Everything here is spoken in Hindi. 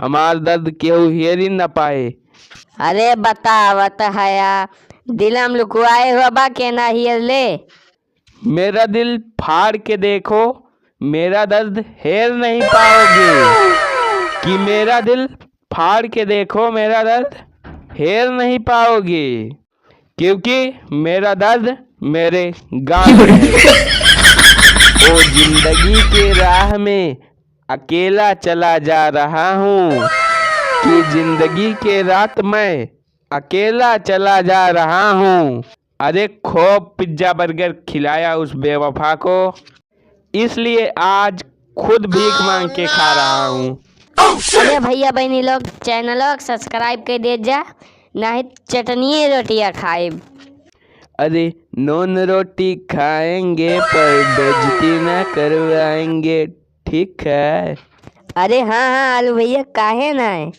हमार दर्द केहू हेर ही न पाए। अरे बतावत हया दिलम लुकुआए हुआ बा के ना हियर ले। मेरा दिल फाड़ के देखो, मेरा दर्द हेर नहीं पाओगे। कि मेरा दिल फाड़ के देखो, मेरा दर्द हेर नहीं पाओगे, क्योंकि मेरा दर्द मेरे गाल में है। ओ जिंदगी के राह में अकेला चला जा रहा हूँ, कि जिंदगी के रात में अकेला चला जा रहा हूँ। अरे खूब पिज्जा बर्गर खिलाया उस बेवफा को, इसलिए आज खुद भीख मांग के खा रहा हूँ। अरे भैया बहनी लोग चैनल सब्सक्राइब कर दे जा, नहीं चटनी रोटियां खाए। अरे नॉन रोटी खाएंगे पर बेइज्जती ना करवाएंगे, ठीक है। अरे हाँ हाँ आलू भैया काहे ना है।